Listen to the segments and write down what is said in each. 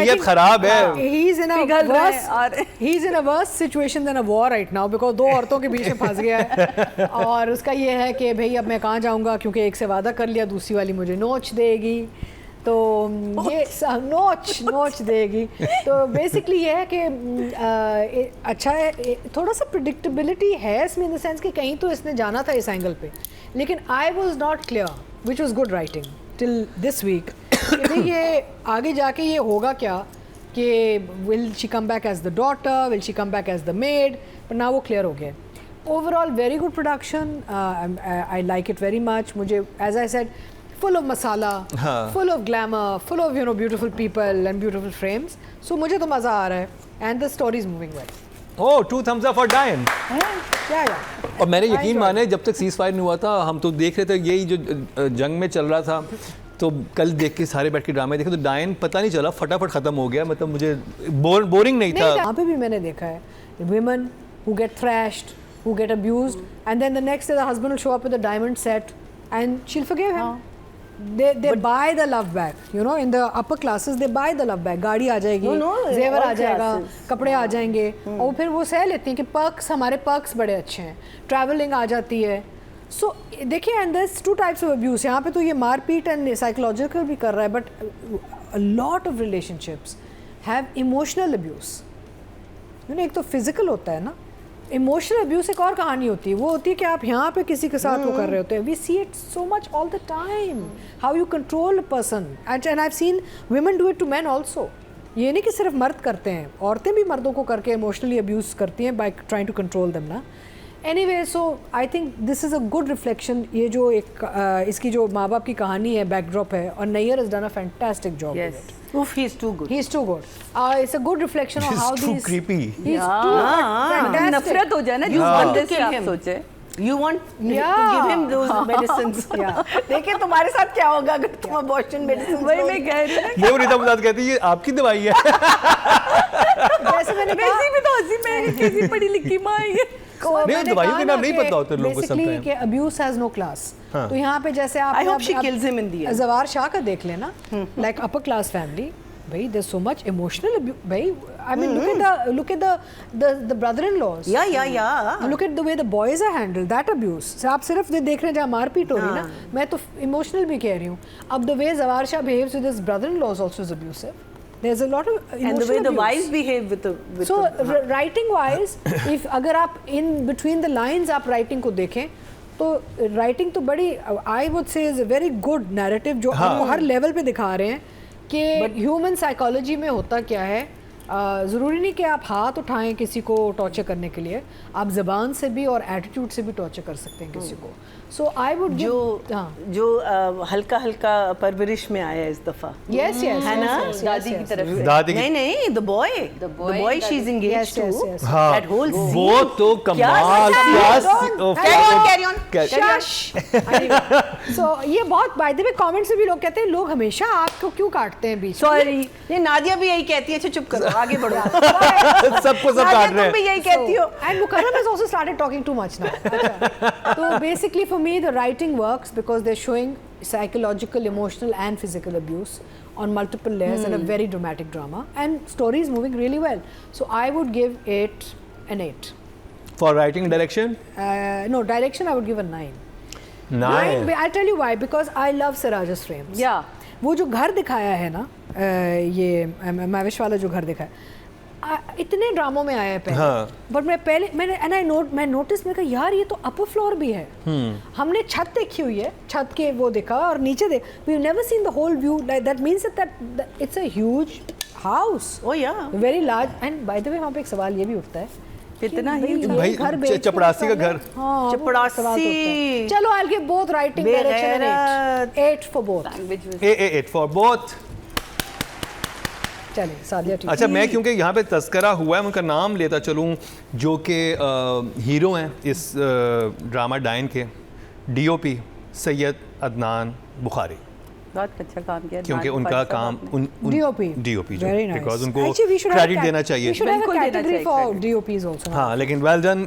नीयत खराब है। He's in a worse situation than a war right now because दो औरतों के बीच में फंस गया है और उसका ये है कि भाई अब मैं कहाँ जाऊँगा क्योंकि एक से वादा कर लिया, दूसरी वाली मुझे नोच देगी, तो ये नोच देगी। तो बेसिकली ये है कि अच्छा है, थोड़ा सा प्रिडिक्टेबिलिटी है इसमें इन द सेंस कि कहीं तो इसने जाना था इस एंगल पे, लेकिन I was not clear which was good writing till this week कि ये आगे जाके ये होगा क्या कि will she come back as the daughter, will she come back as the maid, पर ना वो क्लियर हो गया। Overall very good production, I like it very much. मुझे as I said full of masala, full of glamour, full of beautiful people and beautiful frames. So मुझे तो मज़ा आ रहा है and the story is moving well. Oh, 2 thumbs up for Diane. Yeah. और मैंने यकीन माने जब तक सीज़ फायर नहीं हुआ था हम तो देख रहे थे यही जो जंग में चल रहा था, तो कल देख के सारे बैठ के ड्रामे देखे तो डायन पता नहीं चला, फटाफट ख़त्म हो गया। मतलब मुझे बोरिंग नहीं था। यहाँ पे भी मैंने देखा है women who get thrashed, who get abused and then the next day the husband will show up with a diamond set and she'll forgive him. They buy the love back, in the upper classes they buy the love back. गाड़ी आ जाएगी, जेवर आ जाएगा, कपड़े आ जाएंगे और फिर वो सह लेती हैं कि पर्क्स, हमारे पर्क्स बड़े अच्छे हैं, ट्रैवलिंग आ जाती है। सो देखिए and there 2 types of abuse. यहाँ पे तो ये मारपीट एंड साइकोलॉजिकल भी कर रहा है, but a lot of relationships have emotional abuse. एक तो फिजिकल होता है ना, इमोशनल अब्यूज़ एक और कहानी होती है, वो होती है कि आप यहाँ पे किसी के साथ वो कर रहे होते हैं। We see it so much all the time, how you control a person and I have seen women do it to man also. ये नहीं कि सिर्फ मर्द करते हैं, औरतें भी मर्दों को करके इमोशनली अब्यूज़ करती हैं by trying to control them ना। Anyway, so I think this is a good reflection. ये जो एक इसकी जो माँ बाप की कहानी है, बैकड्रॉप है, और Nayyar has done a fantastic job with it. Oof, he's too good. He's too good. It's a good reflection of how He's too creepy. He's too fantastic. नफरत हो जाए ना, you want to kill him. सोचे You want to give him those medicines. देखिए तुम्हारे साथ क्या होगा अगर तुम abortion medicines वही मैं कह रही हूँ। वो रीता मुराद कहती है ये आपकी दवाई है। वैसे मैंने कहा वैसे भी तो हंसी में कैसी पढ़ी लिखी माँ है ये। नहीं, दवाइयों के नाम नहीं पता होते लोगों को बेसिकली कि अब्यूज हैज नो क्लास। तो यहाँ पे जैसे आप I hope she kills him in the end. जवार शाह का देख लेना, लाइक अपर क्लास फैमिली, भाई there's so much emotional abuse, भाई I mean look at the brother-in-laws. Yeah. Look at the way the boys are handled, that abuse. आप सिर्फ देख रहे हैं जहाँ मारपीट हो रही ना, मैं तो इमोशनल भी कह रही हूँ। अब the way जवार Shah behaves with his brother-in-laws also is abusive. There's a lot of emotional and the way abuse. the wives behave with so writing wise if अगर आप in between the lines आप writing को देखें तो writing तो बड़ी I would say is a very good narrative जो आपको हर level पे दिखा रहे हैं कि ह्यूमन साइकोलॉजी में होता क्या है। ज़रूरी नहीं कि आप हाथ उठाएं किसी को टॉर्चर करने के लिए, आप ज़बान से भी और एटीट्यूड से भी टॉर्चर कर सकते हैं किसी को। सो आई वुड जो हल्का हल्का परवरिश में आया इस दफा। यस है ना, दादी की तरफ से। दादी नहीं the boy she is engaged to that whole scene. वो तो कमाल कैरी ऑन सो ये बहुत बाय द वे कमेंट्स में भी लोग कहते हैं लोग हमेशा आपको क्यों काटते हैं बीच में। सॉरी, ये नादिया भी यही कहती है। अच्छा चुप करो, आगे बढ़ो। सबको सब काट रहे हैं। तुम भी यही कहती हो। And Mukarram has also started talking too much now. So basically for me the writing works because they're showing psychological, emotional and physical abuse on multiple layers in a very dramatic drama, and story is moving really well. So I would give it an 8. For writing direction? No, direction I would give a 9. 9. I'll tell you why, because I love Siraj's frames. Yeah. वो जो घर दिखाया है ना, ये मैविश वाला जो घर दिखाया, इतने ड्रामों में आया है पहले, बट मैं नोटिस में कहा यार ये तो अपर फ्लोर भी है। हमने छत देखी हुई है, छत के वो देखा और नीचे देख, we have never seen the whole view. That means that it's a huge house, oh yeah, very large. And by the way वहाँ पे एक सवाल ये भी उठता है, कितना ही भाई चपड़ासी का घर। चपड़ासी। चलो I will give both writing direction and 8 for both. 8 for both. चलिए सादिया ठीक। अच्छा, मैं क्योंकि यहाँ पे तस्करा हुआ है उनका नाम लेता चलूँ, जो कि हीरो हैं इस ड्रामा डायन के, DOP सैयद अदनान बुखारी। बहुत अच्छा काम किया क्योंकि उनका काम DOP very nice बिकॉज उनको actually we should credit have देना चाहिए। we should have a बिल्कुल देना category चाहिए for DOPs also हाँ, लेकिन वेल डन।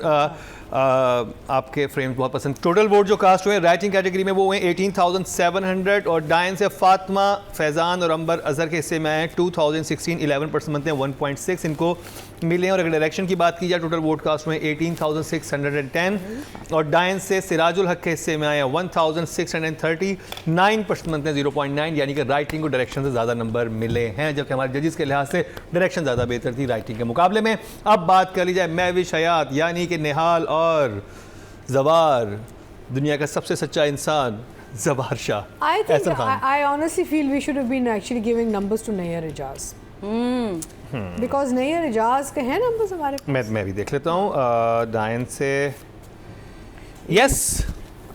आपके फ्रेम्स बहुत पसंद। टोटल वोट जो कास्ट हुए राइटिंग कैटेगरी में वो हुए 18,700 और डायन से फातिमा, फैज़ान और अंबर अजहर के हिस्से में आए 2016 11% बनते हैं 1.6 इनको मिले हैं। और अगर डायरेक्शन की बात की जाए टोटल वोट कास्ट में 18,610 और डायन से सिराजुल हक के हिस्से में आए 1,630 9% बनते हैं 0.9, यानी कि राइटिंग और डायरेक्शन से ज़्यादा नंबर मिले हैं, जबकि हमारे जजेस के लिहाज से डायरेक्शन ज़्यादा बेहतर थी राइटिंग के मुकाबले में। अब बात कर ली जाए महविश हयात यानी कि निहाल और जवार, दुनिया का सबसे सच्चा इंसान जवार Shah. I think I honestly feel we should have been actually giving numbers to Nayyar Ijaz because Nayyar Ijaz के हैं numbers हमारे पास। मैं भी देख लेता हूँ। डायन से यस,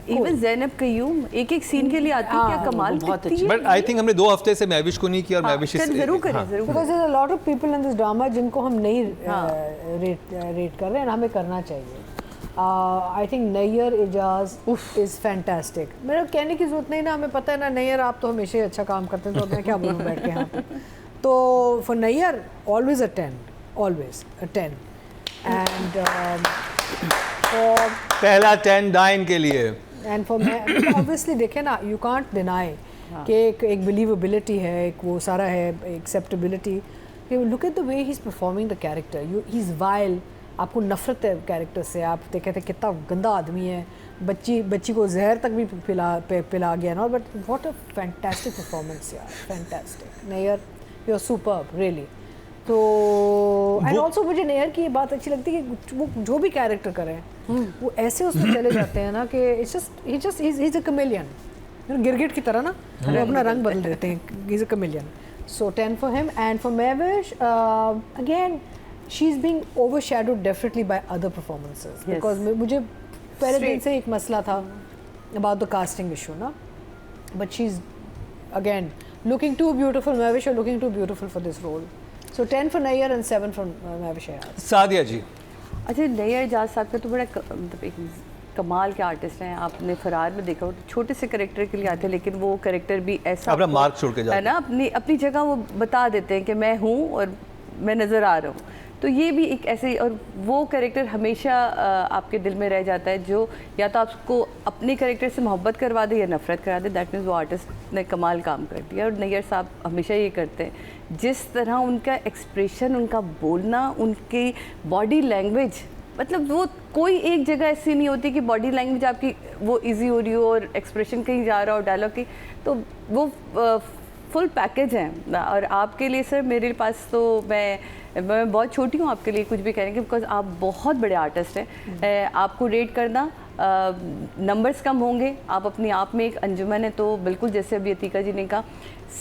इवन ज़ैनब कयूम एक एक सीन के लिए आती है, क्या कमाल बहुत करती है। बट आई थिंक हमने 2 हफ्ते से महविश को नहीं किया और महविश जरूर करें, जरूर because there's a lot of people in this drama जिनको हम नहीं रेट कर रहे हैं, हमें करना चाहिए। I think Nayyar Ijaz is fantastic। मेरा कहने की जरूरत नहीं ना, हमें पता है ना नैयर आप तो हमेशा ही अच्छा काम करते हैं, तो मैं क्या बोलूँ बैठ के यहाँ पे। तो for Nayyar always a 10, always a 10 and for पहला 10 डायन के लिए। एंड फॉर मैं ऑब्वियसली देखें ना, यू कांट डिनाई कि एक बिलीवेबिलिटी है, एक वो सारा है, acceptability. Look at the way he is performing the character, he is wild, आपको नफरत है कैरेक्टर से, आप कहते हैं कितना गंदा आदमी है, बच्ची को जहर तक भी पिला गया ना, but what a fantastic performance यार, fantastic Nayyar, you are superb really. तो एंड ऑल्सो मुझे नैयर की ये बात अच्छी लगती है कि वो जो भी कैरेक्टर करें वो ऐसे उसमें चले जाते हैं ना कि it's just he is a chameleon, गिरगिट की तरह ना, वो अपना रंग बदल देते हैं, he is a chameleon. So 10 for him. And for Mahvish again she is being overshadowed definitely by other performances, because मुझे पहले दिन से एक मसला था अबाउट द कास्टिंग इशू ना, but she is again looking too beautiful, Mahwish are looking too beautiful for this role. So 10 for Nayyar and 7 for Mahwish Ayaz. Sadia जी। अच्छा, नैयर इजाज साहब का तो बड़ा मतलब एक कमाल के आर्टिस्ट हैं। आपने फरार में देखा, छोटे से कैरेक्टर के लिए आते हैं, लेकिन वो कैरेक्टर भी ऐसा अपना मार्क छोड़ के जाते है ना, अपनी जगह वो बता देते हैं कि मैं हूँ और मैं नज़र आ रहा हूँ। तो ये भी एक ऐसे, और वो कैरेक्टर हमेशा आपके दिल में रह जाता है, जो या तो आपको अपने कैरेक्टर से मोहब्बत करवा दे या नफरत करा दे। दैट मीन्स वो आर्टिस्ट ने कमाल काम कर दिया। और नैयर साहब हमेशा ये करते हैं, जिस तरह उनका एक्सप्रेशन, उनका बोलना, उनकी बॉडी लैंग्वेज, मतलब वो कोई एक जगह ऐसी नहीं होती कि बॉडी लैंग्वेज आपकी वो इजी हो रही हो और एक्सप्रेशन कहीं जा रहा हो डायलॉग की, तो वो फुल पैकेज हैं। और आपके लिए सर, मेरे पास तो मैं बहुत छोटी हूँ आपके लिए कुछ भी कहने की, बिकॉज आप बहुत बड़े आर्टिस्ट हैं। आपको रेट करना नंबर्स कम होंगे, आप अपने आप में एक अंजुमन है। तो बिल्कुल जैसे अभी अतीका जी ने कहा,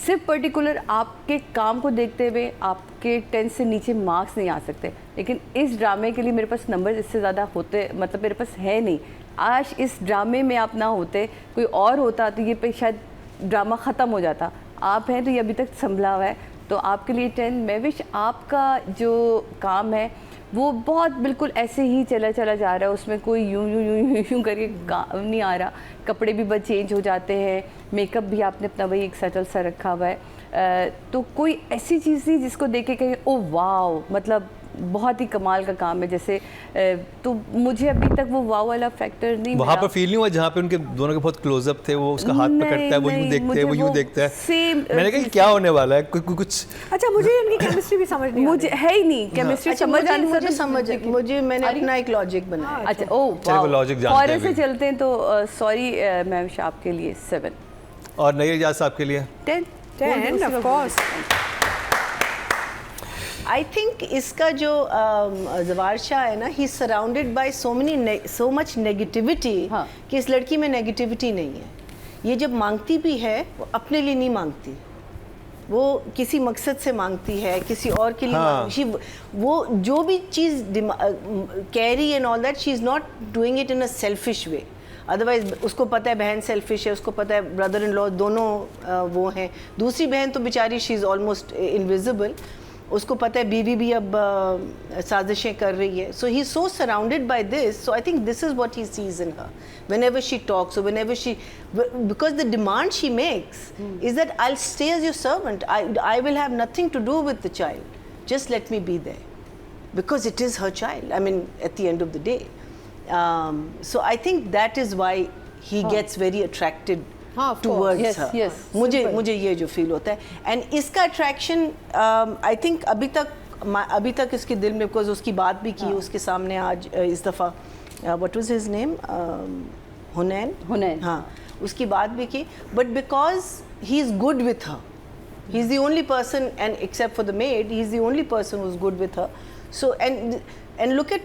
सिर्फ पर्टिकुलर आपके काम को देखते हुए आपके 10 से नीचे मार्क्स नहीं आ सकते, लेकिन इस ड्रामे के लिए मेरे पास नंबर्स इससे ज़्यादा होते, मतलब मेरे पास है नहीं। आज इस ड्रामे में आप ना होते, कोई और होता तो ये पे शायद ड्रामा ख़त्म हो जाता। आप हैं तो ये अभी तक संभला हुआ है, तो आपके लिए 10। महविश, आपका जो काम है वो बहुत बिल्कुल ऐसे ही चला जा रहा है, उसमें कोई यूं करके काम नहीं आ रहा। कपड़े भी बस चेंज हो जाते हैं, मेकअप भी आपने अपना वही एक सेटल सा रखा हुआ है। तो कोई ऐसी चीज़ नहीं जिसको देख के कहे ओ वाओ, मतलब बहुत ही कमाल का काम है जैसे, तो मुझे अभी तक वो वाव वाला फैक्टर नहीं वहाँ पर फील नहीं हुआ जहाँ पे उनके दोनों के बहुत क्लोजअप थे, वो उसका हाथ पकड़ता है, वो यूँ देखते हैं, वो यूँ देखता है। मैंने कहा क्या होने वाला है, कुछ अच्छा, मुझे इनकी केमिस्ट्री भी समझ नहीं, मुझे है ही नहीं केमिस्ट्री समझ आने से, मुझे समझ, मुझे मैंने अपना एक लॉजिक बनाया। अच्छा, ओ वाओ, लॉजिक जानते हैं से चलते हैं तो सॉरी महविश, आपके लिए 7 और नैयर इजाज साहब के लिए 10 ऑफ कोर्स। आई थिंक इसका जो जवार शाह है ना, he surrounded by so much negativity कि इस लड़की में नेगेटिविटी नहीं है। ये जब मांगती भी है वो अपने लिए नहीं मांगती, वो किसी मकसद से मांगती है, किसी और के लिए वो जो भी चीज़ carry and all that, she is not doing it in a selfish way. Otherwise उसको पता है बहन सेल्फिश है, उसको पता है ब्रदर इन लॉ दोनों वो हैं, दूसरी बहन तो बेचारी शी इज़ ऑलमोस्ट इनविजिबल। उसको पता है बीवी भी अब साजिशें कर रही है. So he's so surrounded by this. So I think this is what he sees in her. Whenever she talks or whenever because the demand she makes is that I'll stay as your servant. I will have nothing to do with the child. Just let me be there. Because it is her child. I mean, at the end of the day. So I think that is why he gets very attracted of course. towards Yes, her. yes. मुझे ये जो feel होता है. And इसका attraction I think अभी तक इसके दिल में, बिकॉज उसकी बात भी की उसके सामने आज इस दफ़ा, what was his name, हुनैन. हाँ, उसकी बात भी की, but because he is good with her. He's the only person, and except for the maid, he's the only person who's good with her. So and look at